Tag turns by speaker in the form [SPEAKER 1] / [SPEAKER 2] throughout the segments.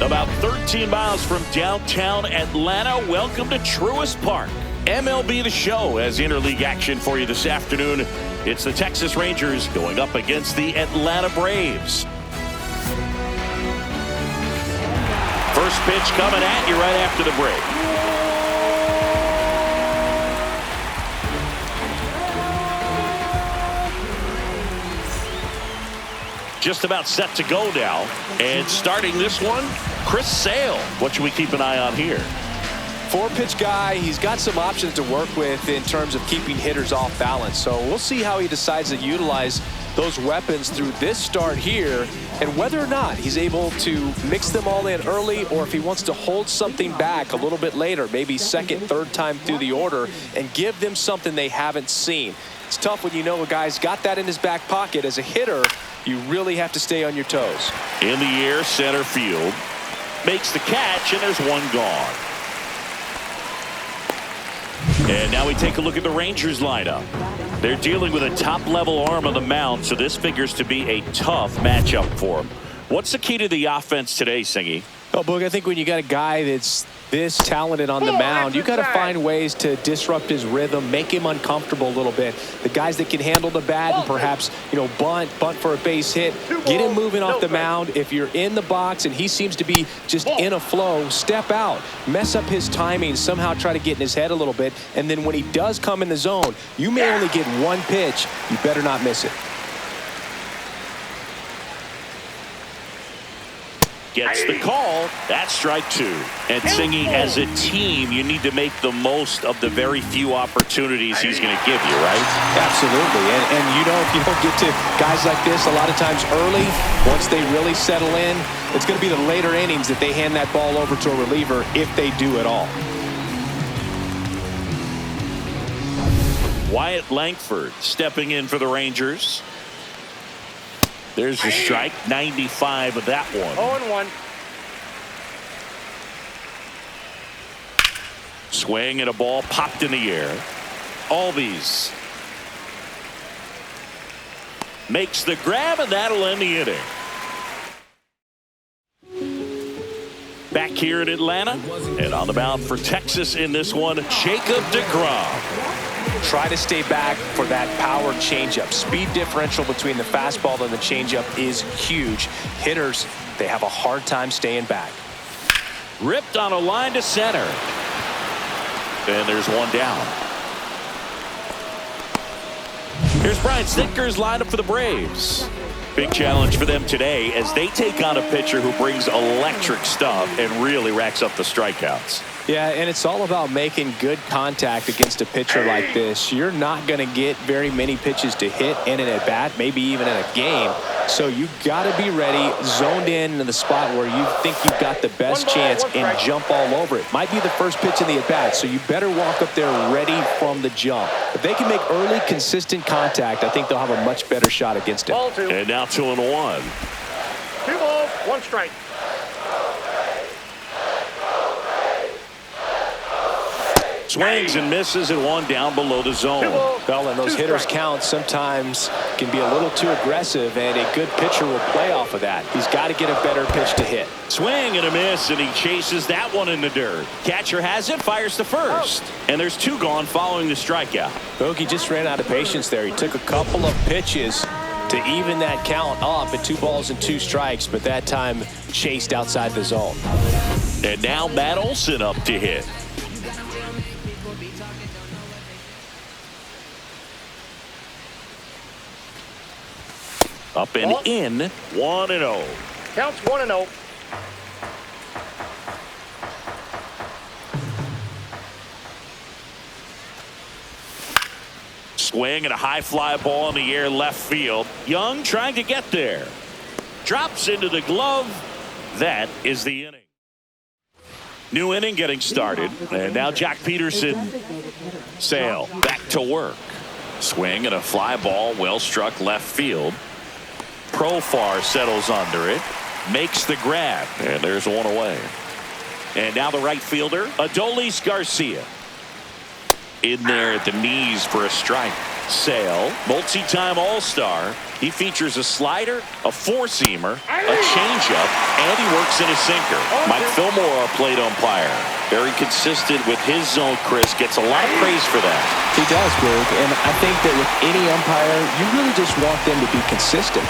[SPEAKER 1] About 13 miles from downtown Atlanta, welcome to Truist Park. MLB The Show has interleague action for you this afternoon. It's the Texas Rangers going up against the Atlanta Braves. First pitch coming at you right after the break. Just about set to go now. And starting this one, Chris Sale. What should we keep an eye on here?
[SPEAKER 2] Four-pitch guy. He's got some options to work with in terms of keeping hitters off balance. So we'll see how he decides to utilize those weapons through this start here, and whether or not he's able to mix them all in early, or if he wants to hold something back a little bit later, maybe second, third time through the order, and give them something they haven't seen. It's tough when you know a guy's got that in his back pocket. As a hitter, you really have to stay on your toes.
[SPEAKER 1] In the air, center field. Makes the catch, and there's one gone. And now we take a look at the Rangers lineup. They're dealing with a top-level arm on the mound, so this figures to be a tough matchup for them. What's the key to the offense today, Singy?
[SPEAKER 2] Oh, Boog, I think when you got a guy that's this talented on the mound, you got to find ways to disrupt his rhythm, make him uncomfortable a little bit. The guys that can handle the bat and perhaps, bunt for a base hit, get him moving off the mound. If you're in the box and he seems to be just in a flow, step out, mess up his timing, somehow try to get in his head a little bit. And then when he does come in the zone, you may only get one pitch. You better not miss it.
[SPEAKER 1] Gets the call. That's strike two. And Singy, as a team, you need to make the most of the very few opportunities he's going to give you, right?
[SPEAKER 2] Absolutely. And if you don't get to guys like this a lot of times early, once they really settle in, it's going to be the later innings that they hand that ball over to a reliever, if they do at all.
[SPEAKER 1] Wyatt Langford stepping in for the Rangers. There's the strike, 95 of that one.
[SPEAKER 3] 0-1.
[SPEAKER 1] Swing and a ball popped in the air. Albies makes the grab, and that'll end the inning. Back here in Atlanta, and on the mound for Texas in this one, Jacob deGrom.
[SPEAKER 2] Try to stay back for that power changeup. Speed differential between the fastball and the changeup is huge. Hitters, they have a hard time staying back.
[SPEAKER 1] Ripped on a line to center. And there's one down. Here's Brian Snitker's lineup for the Braves. Big challenge for them today as they take on a pitcher who brings electric stuff and really racks up the strikeouts.
[SPEAKER 2] Yeah, and it's all about making good contact against a pitcher like this. You're not going to get very many pitches to hit in an at-bat, maybe even in a game. So you've got to be ready, zoned in the spot where you think you've got the best chance and jump all over it. Might be the first pitch in the at-bat, so you better walk up there ready from the jump. If they can make early, consistent contact, I think they'll have a much better shot against it.
[SPEAKER 1] And now 2-1.
[SPEAKER 3] 2 balls, 1 strike.
[SPEAKER 1] Swings and misses and one down below the zone.
[SPEAKER 2] Well, and those hitters' counts sometimes can be a little too aggressive, and a good pitcher will play off of that. He's got to get a better pitch to hit.
[SPEAKER 1] Swing and a miss, and he chases that one in the dirt. Catcher has it, fires to first. And there's 2 gone following the strikeout.
[SPEAKER 2] Bogey just ran out of patience there. He took a couple of pitches to even that count up at 2 balls and 2 strikes, but that time chased outside the zone.
[SPEAKER 1] And now Matt Olson up to hit. Up and in, 1-0.
[SPEAKER 3] Counts 1-0.
[SPEAKER 1] Swing and a high fly ball in the air left field. Young trying to get there. Drops into the glove. That is the inning. New inning getting started. And now Jack Peterson. Sale back to work. Swing and a fly ball well struck left field. Profar settles under it. Makes the grab. And there's one away. And now the right fielder, Adolis Garcia. In there at the knees for a strike. Sale, multi-time All-Star. He features a slider, a four-seamer, a changeup, and he works in a sinker. Mike Fillmore, our plate umpire. Very consistent with his zone, Chris. Gets a lot of praise for that.
[SPEAKER 2] He does, Greg, and I think that with any umpire, you really just want them to be consistent.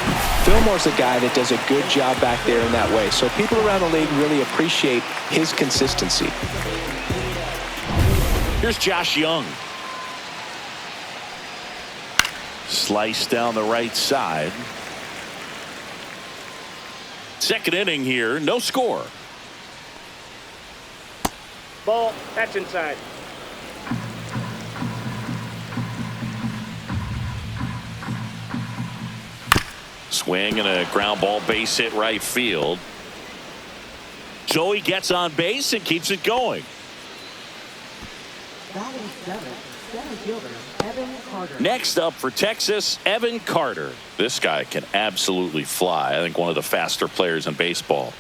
[SPEAKER 2] Fillmore's a guy that does a good job back there in that way, so people around the league really appreciate his consistency.
[SPEAKER 1] Here's Josh Young. Slice down the right side. Second inning here, no score.
[SPEAKER 3] Ball, that's inside.
[SPEAKER 1] Swing and a ground ball, base hit right field. Joey gets on base and keeps it going.
[SPEAKER 4] Batting center fielder, Evan Carter.
[SPEAKER 1] Next up for Texas, Evan Carter. This guy can absolutely fly. I think one of the faster players in baseball.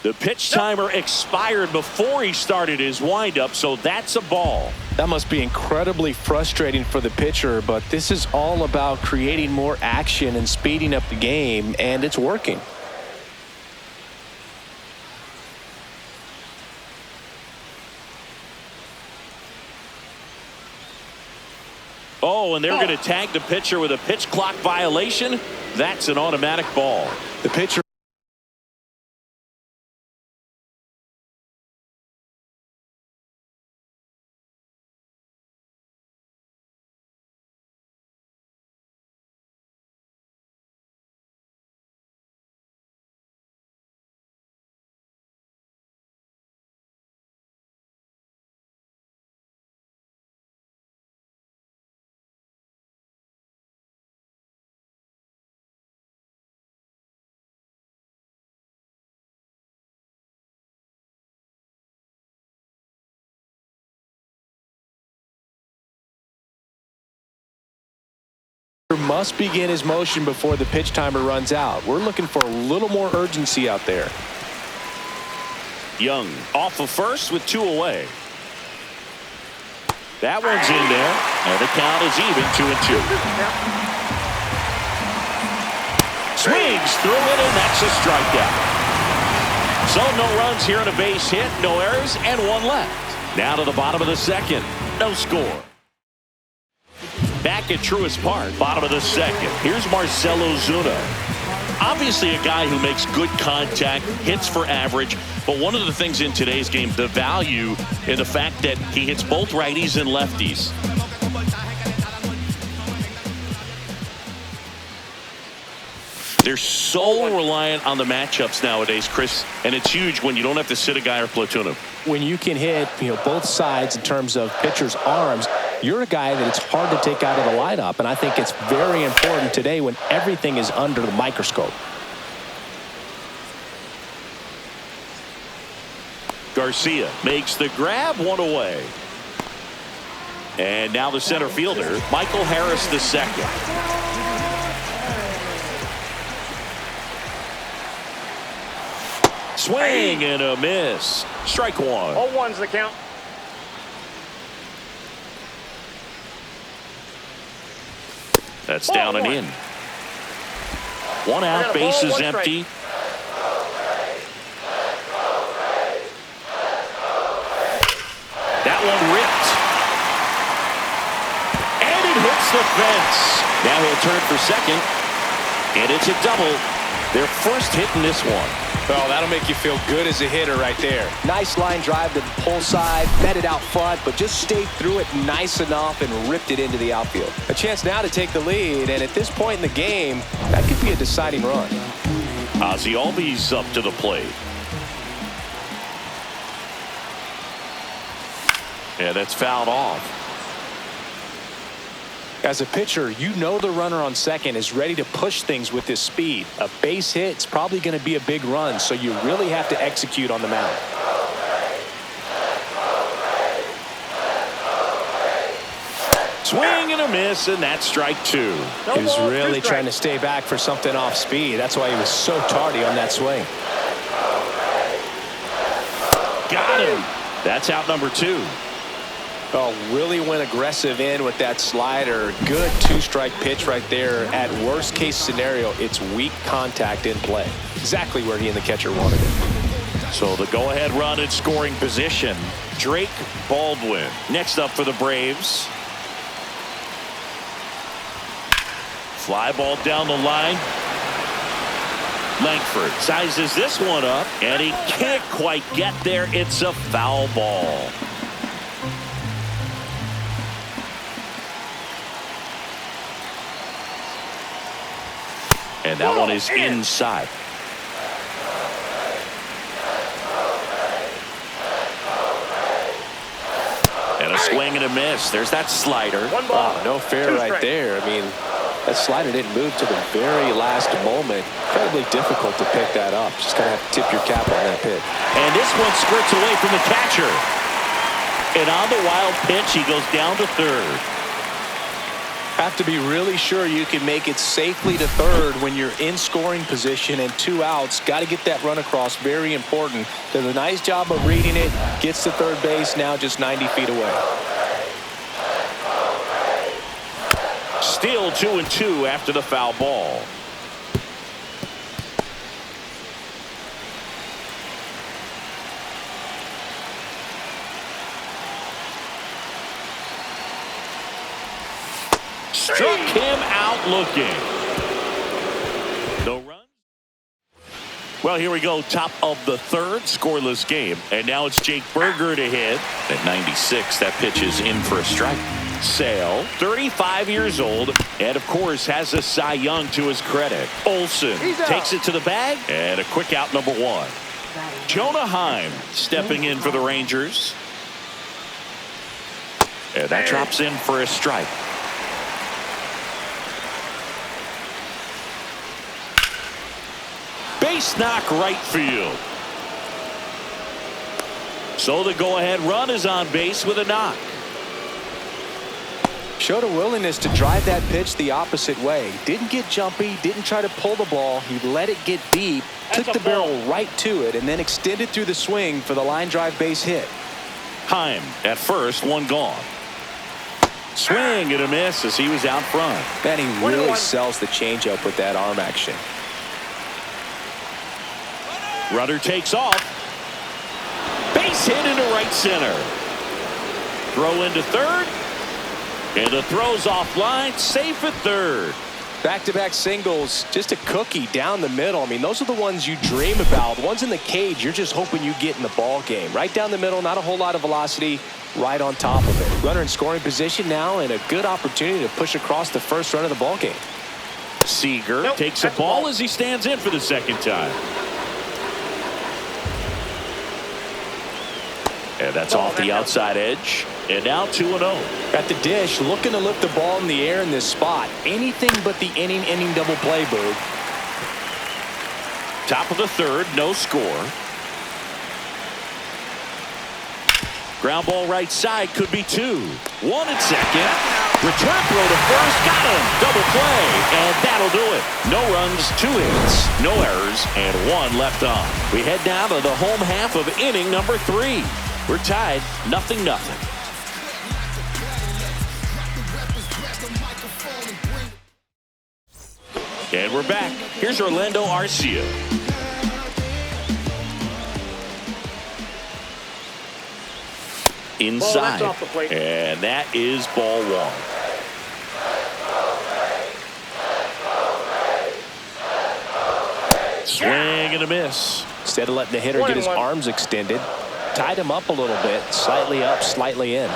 [SPEAKER 1] The pitch timer expired before he started his windup, so that's a ball.
[SPEAKER 2] That must be incredibly frustrating for the pitcher, but this is all about creating more action and speeding up the game, and it's working.
[SPEAKER 1] Oh, and they're going to tag the pitcher with a pitch clock violation. That's an automatic ball.
[SPEAKER 2] The pitcher must begin his motion before the pitch timer runs out. We're looking for a little more urgency out there.
[SPEAKER 1] Young off of first with two away. That one's in there, and the count is even, 2-2. Swings through it, and that's a strikeout. So no runs here and a base hit, no errors, and one left. Now to the bottom of the second, no score. Back at Truist Park, bottom of the second. Here's Marcell Ozuna. Obviously a guy who makes good contact, hits for average, but one of the things in today's game, the value in the fact that he hits both righties and lefties. They're so reliant on the matchups nowadays, Chris, and it's huge when you don't have to sit a guy or platoon him.
[SPEAKER 2] When you can hit, both sides in terms of pitchers' arms, you're a guy that it's hard to take out of the lineup, and I think it's very important today when everything is under the microscope.
[SPEAKER 1] Garcia makes the grab, one away. And now the center fielder, Michael Harris the second. Swing and a miss. Strike one.
[SPEAKER 3] 0-1's the count.
[SPEAKER 1] That's down and in. One out, base is empty. That one ripped. And it hits the fence. Now he'll turn for second. And it's a double. Their first hit in this one.
[SPEAKER 2] Well, that'll make you feel good as a hitter right there. Nice line drive to the pull side, met it out front, but just stayed through it nice enough and ripped it into the outfield. A chance now to take the lead, and at this point in the game, that could be a deciding run.
[SPEAKER 1] Ozzie Albies up to the plate. Yeah, that's fouled off.
[SPEAKER 2] As a pitcher, you know the runner on second is ready to push things with his speed. A base hit is probably going to be a big run, so you really have to execute on the mound.
[SPEAKER 1] Swing and a miss, and that's strike two.
[SPEAKER 2] He was really trying to stay back for something off speed. That's why he was so tardy on that swing.
[SPEAKER 1] Got him. That's out number two.
[SPEAKER 2] Oh, really went aggressive in with that slider. Good two-strike pitch right there. At worst case scenario, it's weak contact in play. Exactly where he and the catcher wanted it.
[SPEAKER 1] So the go-ahead run in scoring position, Drake Baldwin. Next up for the Braves. Fly ball down the line. Langford sizes this one up, and he can't quite get there. It's a foul ball. And that one is inside. And a swing and a miss. There's that slider.
[SPEAKER 2] Oh, no fair right there. I mean, that slider didn't move to the very last moment. Incredibly difficult to pick that up. Just kind of have to tip your cap on that pitch.
[SPEAKER 1] And this one skirts away from the catcher. And on the wild pitch, he goes down to third.
[SPEAKER 2] Have to be really sure you can make it safely to third when you're in scoring position and 2 outs. Got to get that run across. Very important. Does a nice job of reading it. Gets to third base. Now just 90 feet away.
[SPEAKER 1] Still 2-2 after the foul ball. Struck him out looking. No runs. Well, here we go. Top of the third, scoreless game. And now it's Jake Berger to hit. At 96, that pitch is in for a strike. Sale, 35 years old, and of course has a Cy Young to his credit. Olsen takes it to the bag, and a quick out number one. Jonah Heim stepping in for the Rangers. And that drops in for a strike. Base knock right field. So the go-ahead run is on base with a knock.
[SPEAKER 2] Showed a willingness to drive that pitch the opposite way. Didn't get jumpy, didn't try to pull the ball. He let it get deep, took the barrel right to it, and then extended through the swing for the line drive base hit.
[SPEAKER 1] Heim at first, one gone. Swing and a miss as he was out front.
[SPEAKER 2] Man, he really sells the changeup with that arm action.
[SPEAKER 1] Runner takes off. Base hit into right center. Throw into third. And the throw's offline, safe at third.
[SPEAKER 2] Back-to-back singles, just a cookie down the middle. I mean, those are the ones you dream about. The ones in the cage, you're just hoping you get in the ball game. Right down the middle, not a whole lot of velocity, right on top of it. Runner in scoring position now, and a good opportunity to push across the first run of the ball game.
[SPEAKER 1] Seager takes a ball as he stands in for the second time. And that's off the outside edge. And now 2-0.
[SPEAKER 2] At the dish, looking to lift the ball in the air in this spot. Anything but the inning double play, Boog.
[SPEAKER 1] Top of the third, no score. Ground ball right side, could be two. One at second. Return throw to first, got him. Double play, and that'll do it. No runs, 2 hits, no errors, and 1 left on. We head now to the home half of inning number 3. We're tied, 0-0. And we're back. Here's Orlando Arcia. Inside.
[SPEAKER 3] Ball, off the plate.
[SPEAKER 1] And that is ball 1. Swing and a miss.
[SPEAKER 2] Instead of letting the hitter get his arms extended, tied him up a little bit, slightly up, slightly in.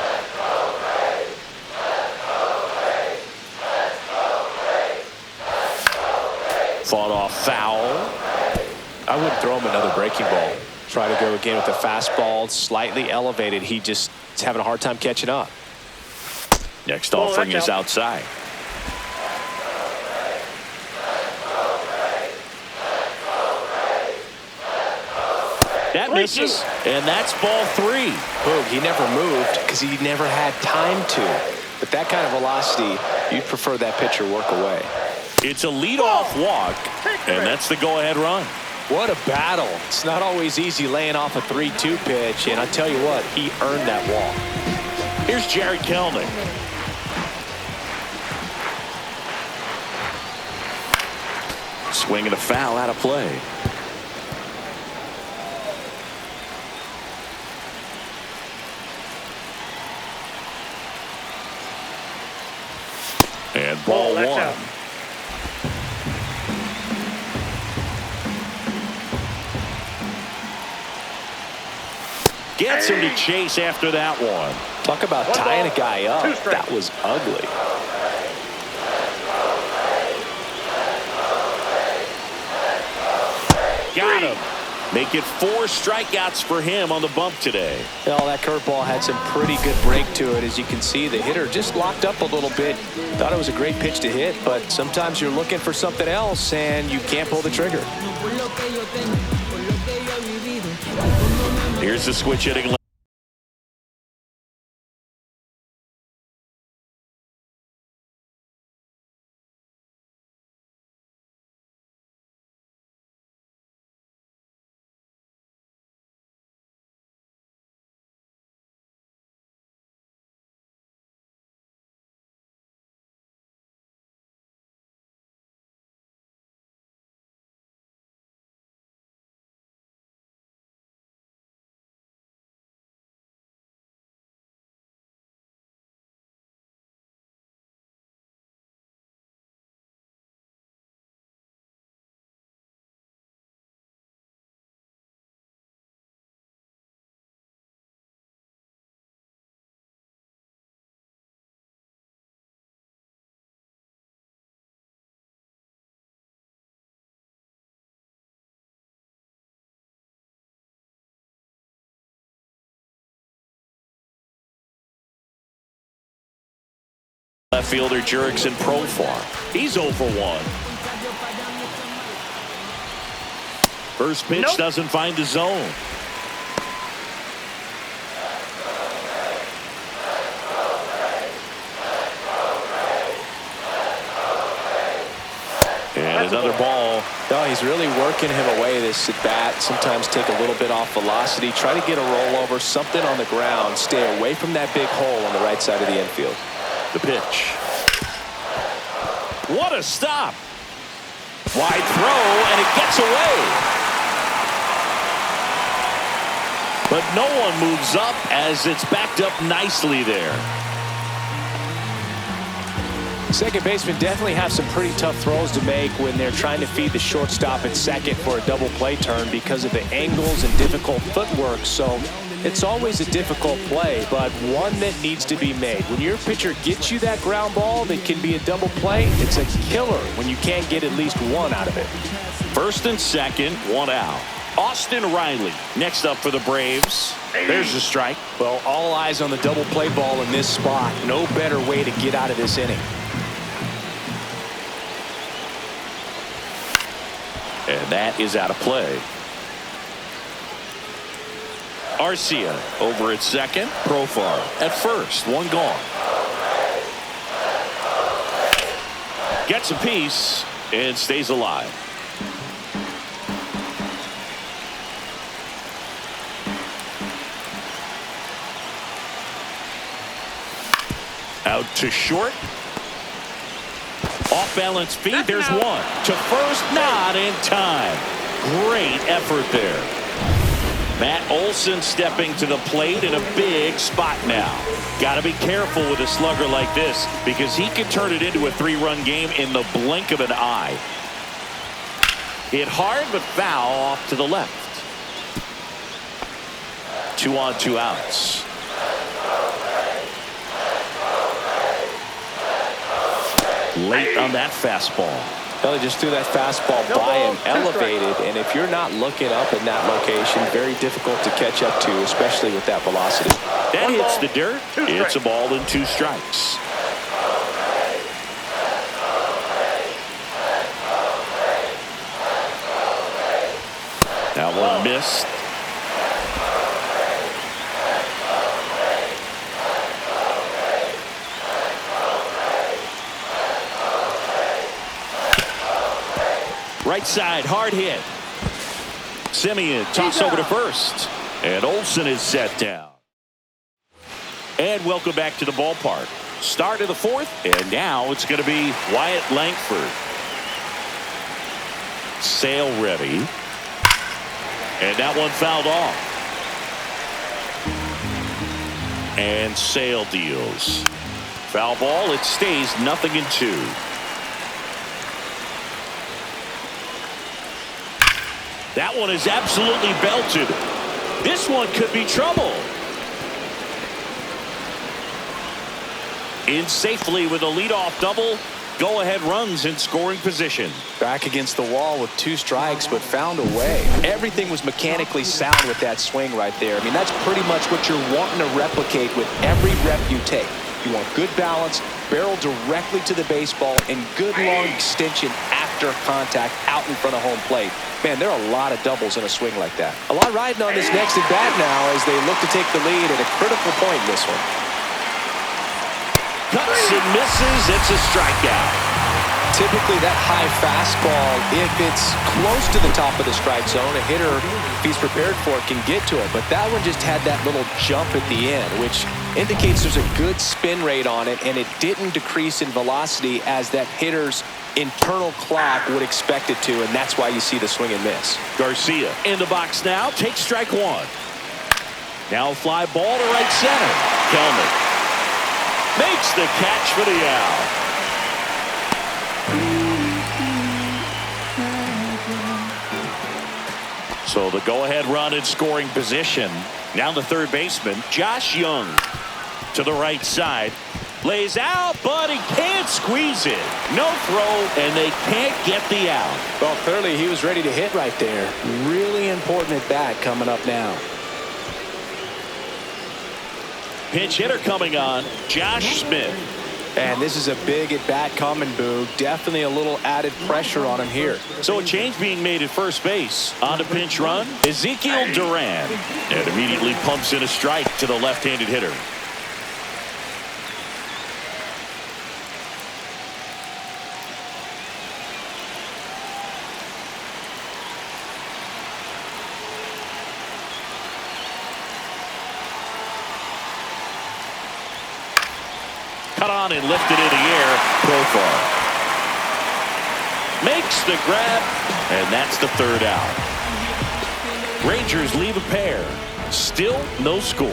[SPEAKER 1] Fought off foul.
[SPEAKER 2] I wouldn't throw him another breaking ball. Try to go again with the fastball, slightly elevated. He just is having a hard time catching up.
[SPEAKER 1] Next offering is outside. That misses, and that's ball 3.
[SPEAKER 2] Boog, he never moved because he never had time to. But that kind of velocity, you'd prefer that pitcher work away.
[SPEAKER 1] It's a leadoff walk, and that's the go-ahead run.
[SPEAKER 2] What a battle. It's not always easy laying off a 3-2 pitch, and I tell you what, he earned that walk.
[SPEAKER 1] Here's Jared Kelnick. Swing and a foul out of play. And ball one.
[SPEAKER 3] Out.
[SPEAKER 1] Gets him to chase after that one.
[SPEAKER 2] Talk about tying a guy up. That was ugly.
[SPEAKER 1] Got him. Make it 4 strikeouts for him on the bump today.
[SPEAKER 2] Well, that curveball had some pretty good break to it. As you can see, the hitter just locked up a little bit. Thought it was a great pitch to hit, but sometimes you're looking for something else and you can't pull the trigger.
[SPEAKER 1] Here's the switch hitting. Left fielder Jurickson Profar. He's 0 for 1. First pitch doesn't find the zone. And another ball.
[SPEAKER 2] No, he's really working him away this at bat. Sometimes take a little bit off velocity. Try to get a rollover, something on the ground. Stay away from that big hole on the right side of the infield.
[SPEAKER 1] The pitch. What a stop. Wide throw, and it gets away. But no one moves up as it's backed up nicely there.
[SPEAKER 2] Second baseman definitely have some pretty tough throws to make when they're trying to feed the shortstop at second for a double play turn because of the angles and difficult footwork. So it's always a difficult play, but one that needs to be made. When your pitcher gets you that ground ball that can be a double play, it's a killer when you can't get at least one out of it.
[SPEAKER 1] First and second, 1 out. Austin Riley next up for the Braves. There's a strike.
[SPEAKER 2] Well, all eyes on the double play ball in this spot. No better way to get out of this inning.
[SPEAKER 1] And that is out of play. Arcia over at second. Profar at first. 1 gone. Gets a piece and stays alive. Out to short. Off balance feed. There's one. To first, not in time. Great effort there. Matt Olson stepping to the plate in a big spot now. Got to be careful with a slugger like this because he could turn it into a 3-run game in the blink of an eye. Hit hard but foul off to the left. 2 on, 2 outs. Late on that fastball.
[SPEAKER 2] Well, they just threw that fastball by him, elevated, and if you're not looking up in that location, very difficult to catch up to, especially with that velocity.
[SPEAKER 1] That hits the dirt. It's a ball and 2 strikes. That one missed. Right side, hard hit. Simeon, toss over to first. And Olsen is set down. And welcome back to the ballpark. Start of the fourth, and now it's going to be Wyatt Langford. Sale ready. And that one fouled off. And Sale deals. Foul ball, it stays 0-2. That one is absolutely belted. This one could be trouble. In safely with a leadoff double. Go-ahead runs in scoring position.
[SPEAKER 2] Back against the wall with 2 strikes, but found a way. Everything was mechanically sound with that swing right there. I mean, that's pretty much what you're wanting to replicate with every rep you take. You want good balance, barrel directly to the baseball, and good long extension after contact out in front of home plate. Man, there are a lot of doubles in a swing like that. A lot riding on this next at bat now as they look to take the lead at a critical point in this one.
[SPEAKER 1] Cuts and misses. It's a strikeout.
[SPEAKER 2] Typically that high fastball, if it's close to the top of the strike zone, a hitter, if he's prepared for it, can get to it. But that one just had that little jump at the end, which indicates there's a good spin rate on it, and it didn't decrease in velocity as that hitter's internal clock would expect it to, and that's why you see the swing and miss.
[SPEAKER 1] Garcia in the box now. Takes strike one. Now fly ball to right center. Kelman makes the catch for the out. So the go-ahead run in scoring position. Now the third baseman, Josh Young, to the right side. Lays out, but he can't squeeze it. No throw, and they can't get the out.
[SPEAKER 2] Well, clearly he was ready to hit right there. Really important at bat coming up now.
[SPEAKER 1] Pinch hitter coming on, Josh Smith.
[SPEAKER 2] And this is a big at-bat coming, Boog. Definitely a little added pressure on him here.
[SPEAKER 1] So a change being made at first base. On a pinch run, Ezekiel Duran. And immediately pumps in a strike to the left-handed hitter. Cut on and lifted in the air. Profar makes the grab, and that's the third out. Rangers leave a pair. Still no score.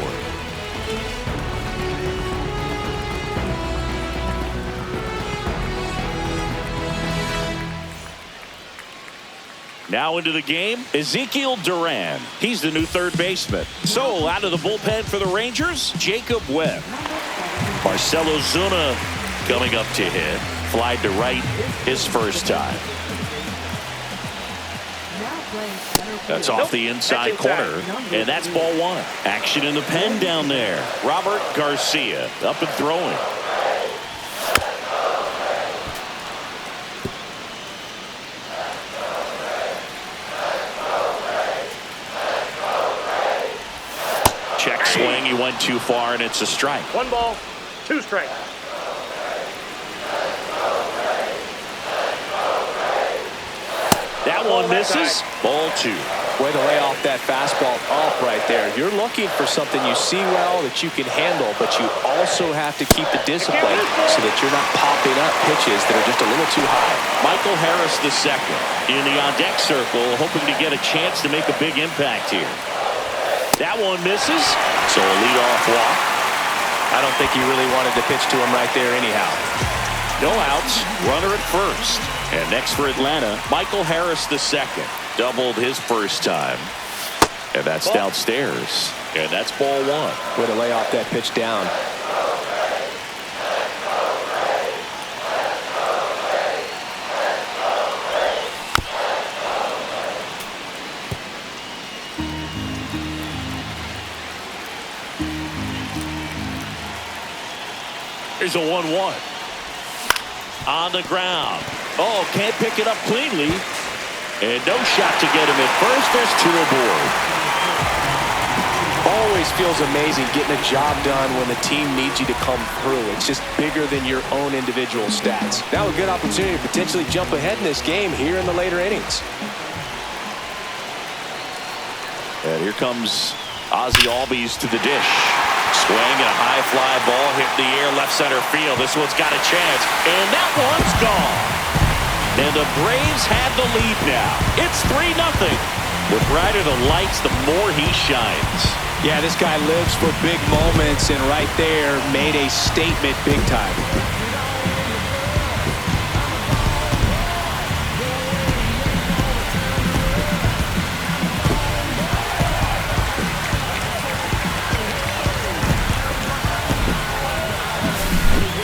[SPEAKER 1] Now into the game, Ezekiel Duran. He's the new third baseman. So out of the bullpen for the Rangers, Jacob Webb. Marcelo Zuna coming up to hit. Fly to right his first time. That's off the inside corner, and that's ball one. Action in the pen down there. Robert Garcia up and throwing. Check swing, he went too far, and it's a strike.
[SPEAKER 3] 1 ball, 2 strikes.
[SPEAKER 1] That one misses. Ball 2.
[SPEAKER 2] Way to lay off that fastball off right there. You're looking for something you see well that you can handle, but you also have to keep the discipline so that you're not popping up pitches that are just a little too high.
[SPEAKER 1] Michael Harris II in the on-deck circle, hoping to get a chance to make a big impact here. That one misses, so a leadoff walk.
[SPEAKER 2] I don't think he really wanted to pitch to him right there anyhow.
[SPEAKER 1] No outs, runner at first. And next for Atlanta, Michael Harris II. Doubled his first time. And that's downstairs. And that's ball 1.
[SPEAKER 2] Way to lay off that pitch down.
[SPEAKER 1] Here's a 1-1. On the ground. Oh, can't pick it up cleanly. And no shot to get him at first. There's 2 aboard.
[SPEAKER 2] Always feels amazing getting a job done when the team needs you to come through. It's just bigger than your own individual stats. Now a good opportunity to potentially jump ahead in this game here in the later innings.
[SPEAKER 1] And here comes Ozzie Albies to the dish. Swing and a high fly ball hit in the air left center field. This one's got a chance. And that one's gone. And the Braves had the lead now. It's 3-0. The brighter the lights, the more he shines.
[SPEAKER 2] Yeah, this guy lives for big moments, and right there made a statement big time.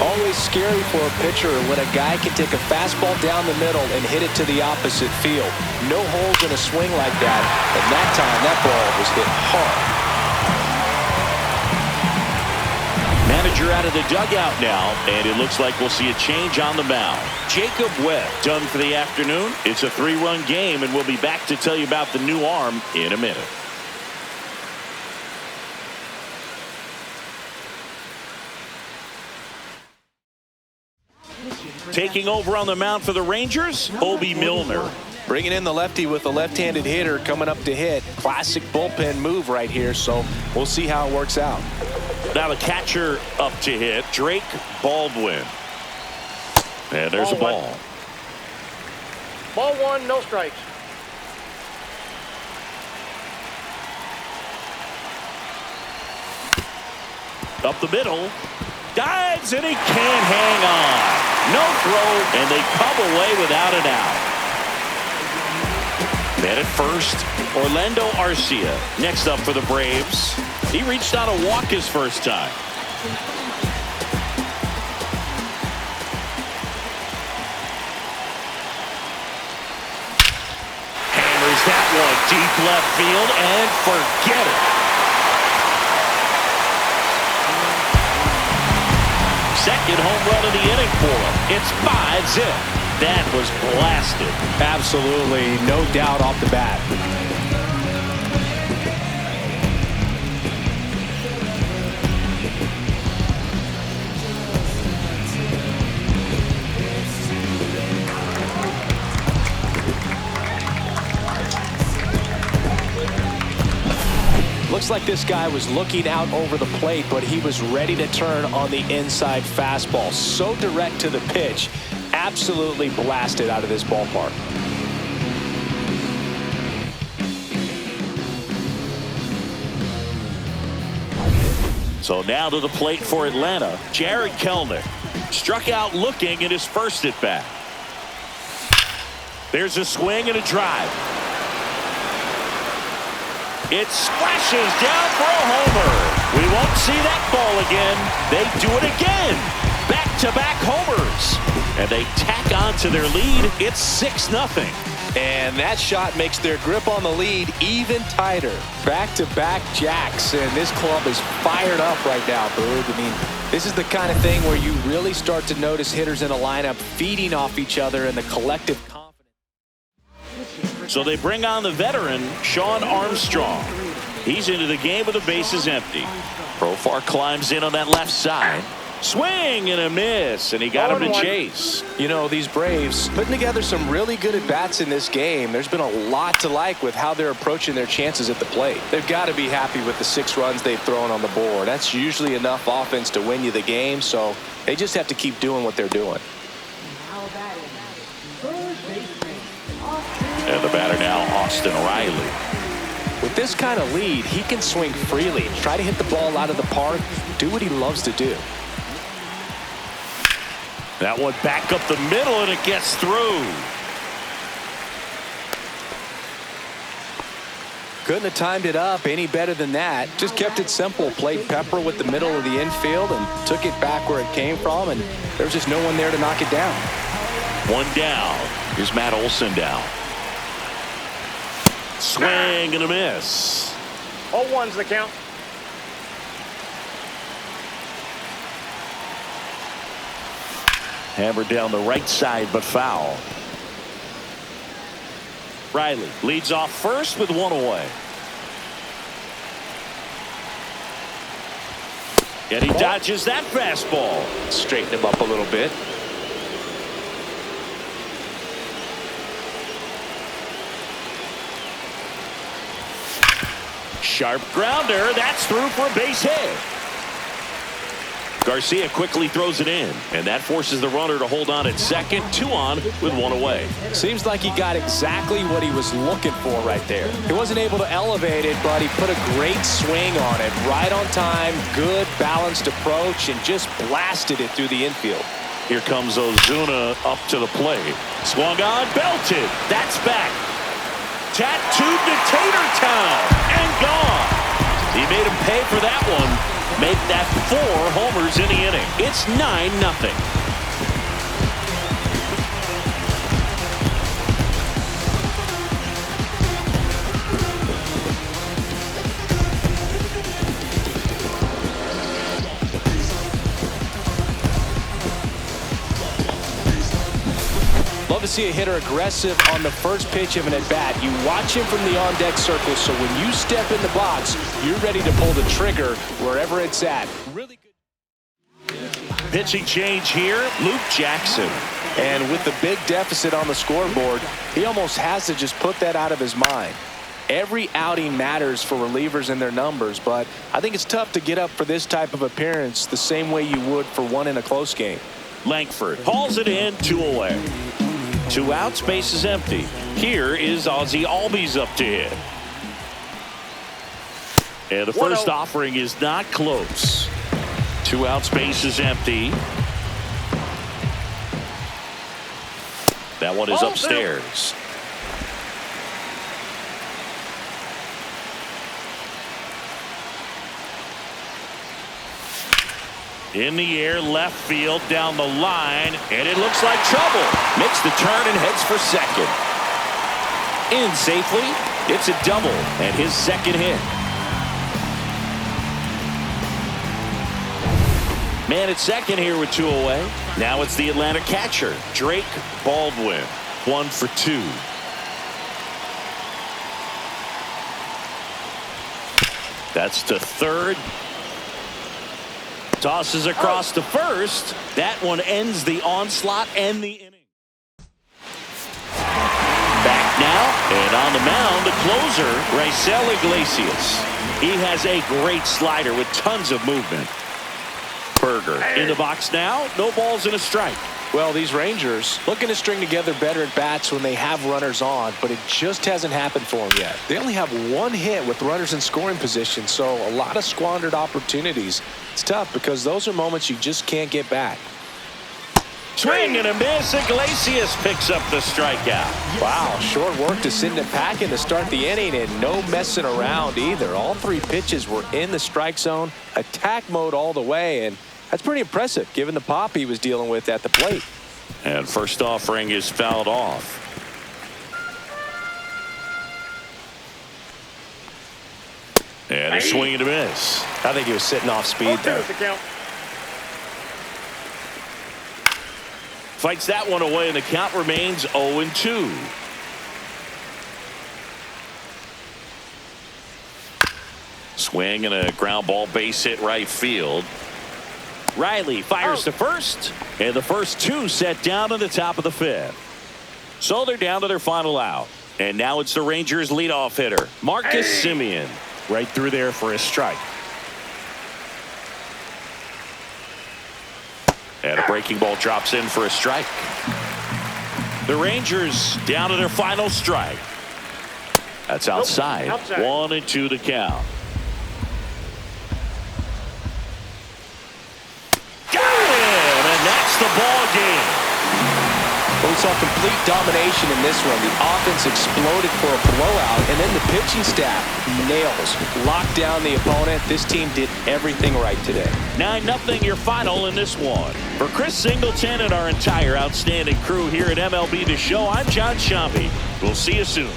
[SPEAKER 2] Always scary for a pitcher when a guy can take a fastball down the middle and hit it to the opposite field. No holes in a swing like that, and that time that ball was hit hard.
[SPEAKER 1] Manager out of the dugout now, and it looks like we'll see a change on the mound. Jacob Webb done for the afternoon. It's a 3-run game, and we'll be back to tell you about the new arm in a minute. Taking over on the mound for the Rangers, Obi Milner.
[SPEAKER 2] Bringing in the lefty with a left-handed hitter coming up to hit. Classic bullpen move right here, so we'll see how it works out.
[SPEAKER 1] Now the catcher up to hit, Drake Baldwin. And there's a ball.
[SPEAKER 3] Ball one, no strikes.
[SPEAKER 1] Up the middle. Dives and he can't hang on. No throw, and they come away without an out. Man at first, Orlando Arcia. Next up for the Braves. He reached on a walk his first time. Hammers that one deep left field and forget it. Second home run of the inning for him. It's 5-0. That was blasted.
[SPEAKER 2] Absolutely, no doubt off the bat. Looks like this guy was looking out over the plate, but he was ready to turn on the inside fastball. So direct to the pitch. Absolutely blasted out of this ballpark.
[SPEAKER 1] So now to the plate for Atlanta. Jared Kelenic struck out looking in his first at bat. There's a swing and a drive. It splashes down for a homer. We won't see that ball again. They do it again. Back-to-back homers. And they tack on to their lead. It's 6-0.
[SPEAKER 2] And that shot makes their grip on the lead even tighter. Back-to-back jacks, and this club is fired up right now, Boog. I mean, this is the kind of thing where you really start to notice hitters in a lineup feeding off each other and the collective confidence.
[SPEAKER 1] So they bring on the veteran, Sean Armstrong. He's into the game with the bases empty. Profar climbs in on that left side. Swing and a miss, and he got him to chase.
[SPEAKER 2] You know, these Braves putting together some really good at-bats in this game. There's been a lot to like with how they're approaching their chances at the plate. They've got to be happy with the 6 runs they've thrown on the board. That's usually enough offense to win you the game, so they just have to keep doing what they're doing.
[SPEAKER 1] And the batter now, Austin Riley.
[SPEAKER 2] With this kind of lead, he can swing freely, try to hit the ball out of the park, do what he loves to do.
[SPEAKER 1] That one back up the middle, and it gets through.
[SPEAKER 2] Couldn't have timed it up any better than that. Just kept it simple. Played pepper with the middle of the infield and took it back where it came from, and there's just no one there to knock it down.
[SPEAKER 1] One down. Here's Matt Olson down. Swing and a miss.
[SPEAKER 3] 0-1's the count.
[SPEAKER 1] Hammered down the right side, but foul. Riley leads off first with one away. And he dodges that fastball.
[SPEAKER 2] Straighten him up a little bit.
[SPEAKER 1] Sharp grounder. That's through for a base hit. Garcia quickly throws it in, and that forces the runner to hold on at second. 2 on with 1 away.
[SPEAKER 2] Seems like he got exactly what he was looking for right there. He wasn't able to elevate it, but he put a great swing on it. Right on time, good balanced approach, and just blasted it through the infield.
[SPEAKER 1] Here comes Ozuna up to the plate. Swung on, belted. That's back. Tattooed to Tater Town and gone. He made him pay for that one. Make that 4 homers in the inning. It's 9-0.
[SPEAKER 2] Love to see a hitter aggressive on the first pitch of an at-bat. You watch him from the on-deck circle, so when you step in the box, you're ready to pull the trigger wherever it's at. Really good.
[SPEAKER 1] Pitching change here, Luke Jackson.
[SPEAKER 2] And with the big deficit on the scoreboard, he almost has to just put that out of his mind. Every outing matters for relievers and their numbers, but I think it's tough to get up for this type of appearance the same way you would for one in a close game.
[SPEAKER 1] Langford hauls it in, 2 away. 2 outs, base is empty. Here is Ozzie Albies up to hit. And the first offering is not close. 2 outs, base is empty. That one is upstairs. In the air, left field, down the line, and it looks like trouble. Makes the turn and heads for second. In safely, it's a double and his second hit. Man at second here with 2 away. Now it's the Atlanta catcher, Drake Baldwin. 1 for 2. That's to third. Tosses across to first. That one ends the onslaught and the inning. Back now, and on the mound, the closer, Raisel Iglesias. He has a great slider with tons of movement. Berger in the box now. No balls and a strike.
[SPEAKER 2] Well, these Rangers looking to string together better at bats when they have runners on, but it just hasn't happened for them yet. They only have 1 hit with runners in scoring position, so a lot of squandered opportunities. It's tough because those are moments you just can't get back.
[SPEAKER 1] Swing and a miss. Iglesias picks up the strikeout.
[SPEAKER 2] Wow, short work to send it back in to start the inning, and no messing around either. All 3 pitches were in the strike zone, attack mode all the way, and that's pretty impressive given the pop he was dealing with at the plate.
[SPEAKER 1] And first offering is fouled off. And a swing and a miss.
[SPEAKER 2] I think he was sitting off speed there.
[SPEAKER 1] Fights that one away, and the count remains 0-2. Swing and a ground ball, base hit right field. Riley fires to first, and the first 2 set down to the top of the 5th. So they're down to their final out. And now it's the Rangers leadoff hitter, Marcus Semien. Right through there for a strike. And a breaking ball drops in for a strike. The Rangers down to their final strike. That's outside. 1-2 to count. The ball game.
[SPEAKER 2] Well, we saw complete domination in this one. The offense exploded for a blowout, and then the pitching staff nails, locked down the opponent. This team did everything right today.
[SPEAKER 1] 9-0 your final in this one. For Chris Singleton and our entire outstanding crew here at MLB The Show, I'm John Shambi. We'll see you soon.